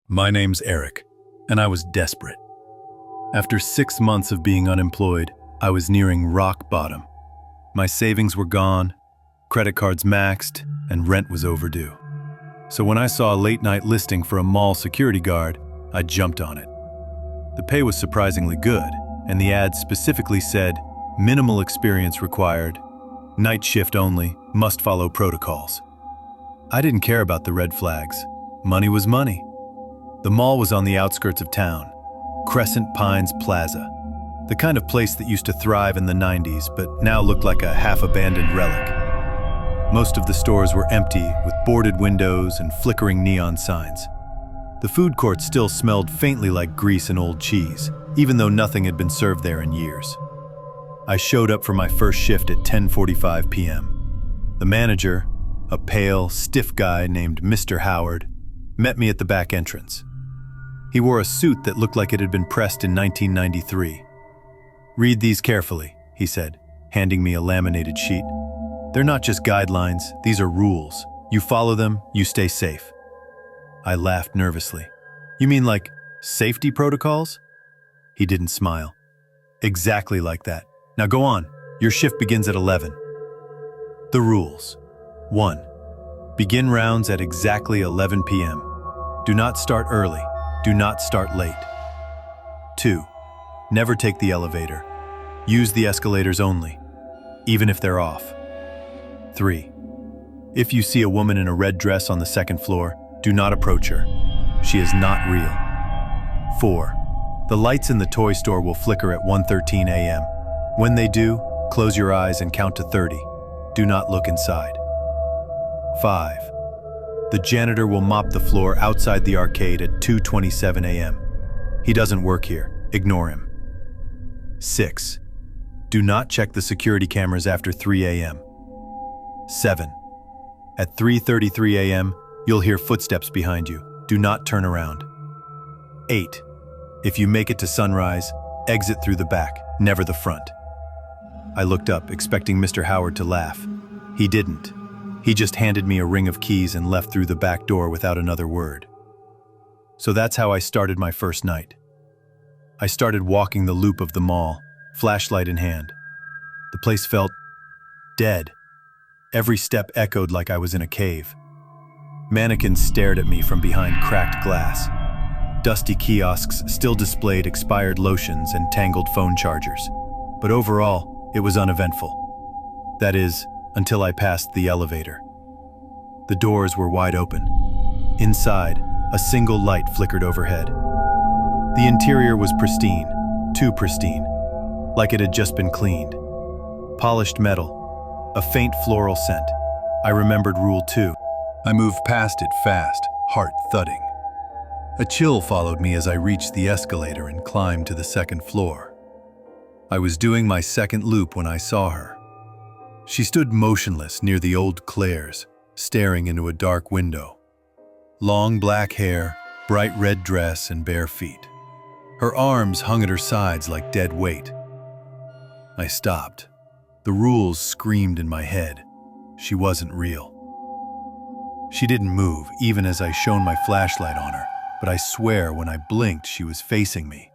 My name's Eric, and I was desperate. After 6 months of being unemployed, I was nearing rock bottom. My savings were gone, credit cards maxed, and rent was overdue. So when I saw a late-night listing for a mall security guard, I jumped on it. The pay was surprisingly good, and the ad specifically said, minimal experience required, night shift only, must follow protocols. I didn't care about the red flags. Money was money. The mall was on the outskirts of town, Crescent Pines Plaza, the kind of place that used to thrive in the 90s but now looked like a half-abandoned relic. Most of the stores were empty, with boarded windows and flickering neon signs. The food court still smelled faintly like grease and old cheese, even though nothing had been served there in years. I showed up for my first shift at 10:45 p.m. The manager, a pale, stiff guy named Mr. Howard, met me at the back entrance. He wore a suit that looked like it had been pressed in 1993. "Read these carefully," he said, handing me a laminated sheet. "They're not just guidelines, these are rules. You follow them, you stay safe." I laughed nervously. "You mean like safety protocols?" He didn't smile. "Exactly like that. Now go on. Your shift begins at 11. The rules. 1. Begin rounds at exactly 11 p.m. Do not start early. Do not start late. 2. Never take the elevator. Use the escalators only, even if they're off. 3. If you see a woman in a red dress on the second floor, do not approach her. She is not real. 4. The lights in the toy store will flicker at 1:13 a.m. When they do, close your eyes and count to 30. Do not look inside. 5. The janitor will mop the floor outside the arcade at 2:27 a.m. He doesn't work here. Ignore him. 6. Do not check the security cameras after 3 a.m. 7. At 3:33 a.m., you'll hear footsteps behind you. Do not turn around. 8. If you make it to sunrise, exit through the back, never the front. I looked up, expecting Mr. Howard to laugh. He didn't. He just handed me a ring of keys and left through the back door without another word. So that's how I started my first night. I started walking the loop of the mall, flashlight in hand. The place felt dead. Every step echoed like I was in a cave. Mannequins stared at me from behind cracked glass. Dusty kiosks still displayed expired lotions and tangled phone chargers. But overall, it was uneventful. That is, until I passed the elevator. The doors were wide open. Inside, a single light flickered overhead. The interior was pristine, too pristine, like it had just been cleaned. Polished metal, a faint floral scent. I remembered Rule 2. I moved past it fast, heart thudding. A chill followed me as I reached the escalator and climbed to the second floor. I was doing my second loop when I saw her. She stood motionless near the old Claire's, staring into a dark window. Long black hair, bright red dress, and bare feet. Her arms hung at her sides like dead weight. I stopped. The rules screamed in my head. She wasn't real. She didn't move, even as I shone my flashlight on her, but I swear when I blinked, she was facing me.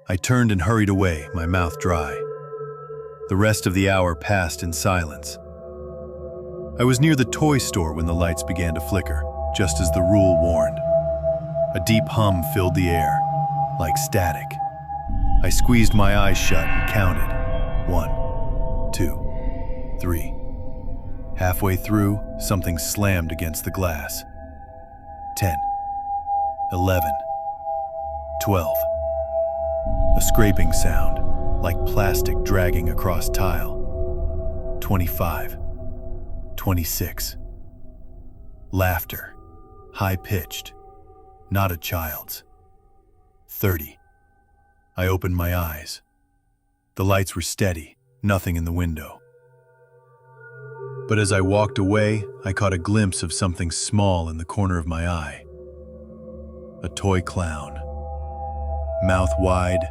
I turned and hurried away, my mouth dry. The rest of the hour passed in silence. I was near the toy store when the lights began to flicker, just as the rule warned. A deep hum filled the air, like static. I squeezed my eyes shut and counted. 1, 2, 3. Halfway through, something slammed against the glass. 10, 11, 12. A scraping sound, like plastic dragging across tile. 25, 26. Laughter, high-pitched, not a child's. 30. I opened my eyes. The lights were steady, nothing in the window. But as I walked away, I caught a glimpse of something small in the corner of my eye. A toy clown, mouth wide,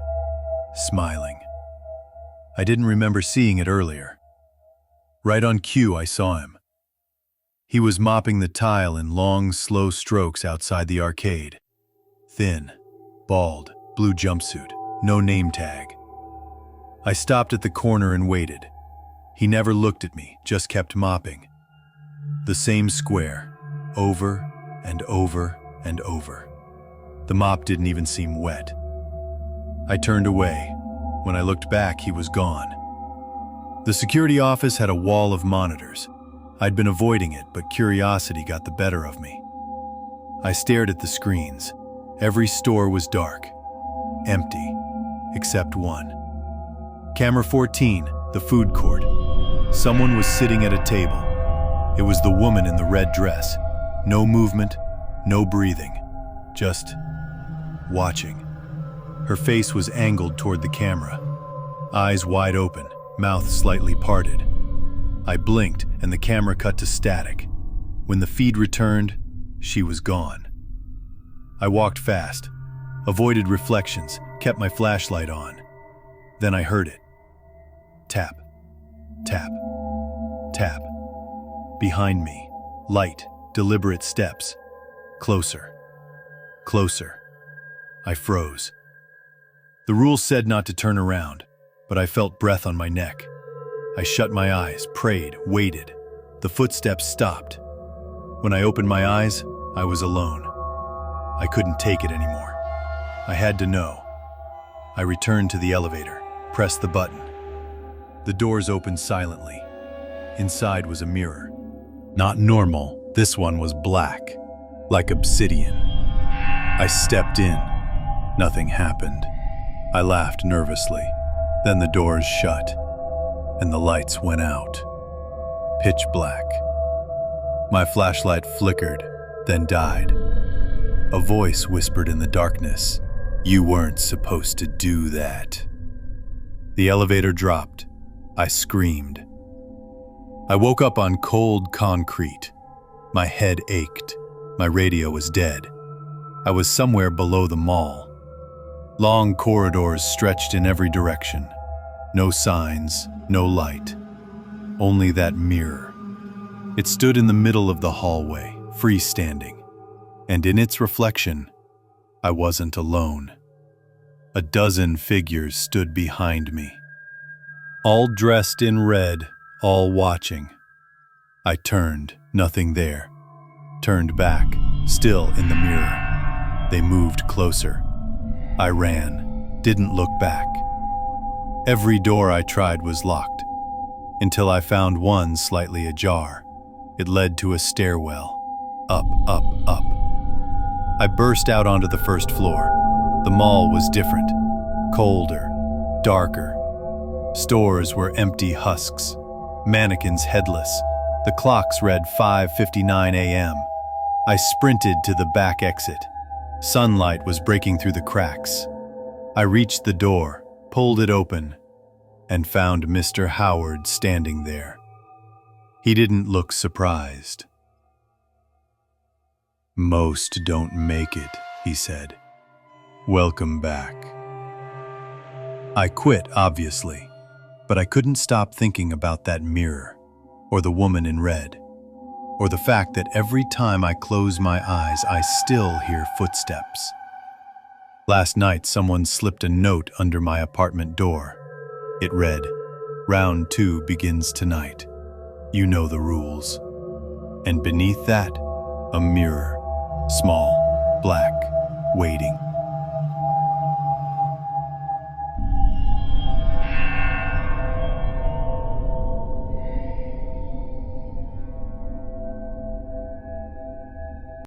smiling. I didn't remember seeing it earlier. Right on cue, I saw him. He was mopping the tile in long, slow strokes outside the arcade. Thin, bald, blue jumpsuit, no name tag. I stopped at the corner and waited. He never looked at me, just kept mopping. The same square, over and over and over. The mop didn't even seem wet. I turned away. When I looked back, he was gone. The security office had a wall of monitors. I'd been avoiding it, but curiosity got the better of me. I stared at the screens. Every store was dark, empty, except one. Camera 14, the food court. Someone was sitting at a table. It was the woman in the red dress. No movement, no breathing, just watching. Her face was angled toward the camera, eyes wide open, mouth slightly parted. I blinked and the camera cut to static. When the feed returned, she was gone. I walked fast, avoided reflections, kept my flashlight on. Then I heard it. Tap, tap, tap. Behind me, light, deliberate steps. Closer, closer. I froze. The rules said not to turn around, but I felt breath on my neck. I shut my eyes, prayed, waited. The footsteps stopped. When I opened my eyes, I was alone. I couldn't take it anymore. I had to know. I returned to the elevator, pressed the button. The doors opened silently. Inside was a mirror. Not normal, this one was black, like obsidian. I stepped in. Nothing happened. I laughed nervously. Then the doors shut, and the lights went out. Pitch black. My flashlight flickered, then died. A voice whispered in the darkness, "You weren't supposed to do that." The elevator dropped. I screamed. I woke up on cold concrete. My head ached. My radio was dead. I was somewhere below the mall. Long corridors stretched in every direction. No signs, no light. Only that mirror. It stood in the middle of the hallway, freestanding. And in its reflection, I wasn't alone. A dozen figures stood behind me. All dressed in red, all watching. I turned, nothing there. Turned back, still in the mirror. They moved closer. I ran, didn't look back. Every door I tried was locked, until I found one slightly ajar. It led to a stairwell. Up, up, up. I burst out onto the first floor. The mall was different. Colder, darker. Stores were empty husks. Mannequins headless. The clocks read 5:59 a.m. I sprinted to the back exit. Sunlight was breaking through the cracks. I reached the door, pulled it open, and found Mr. Howard standing there. He didn't look surprised. "Most don't make it," he said. "Welcome back." I quit, obviously, but I couldn't stop thinking about that mirror, or the woman in red, or the fact that every time I close my eyes, I still hear footsteps. Last night, someone slipped a note under my apartment door. It read, "Round 2 begins tonight. You know the rules." And beneath that, a mirror, small, black, waiting.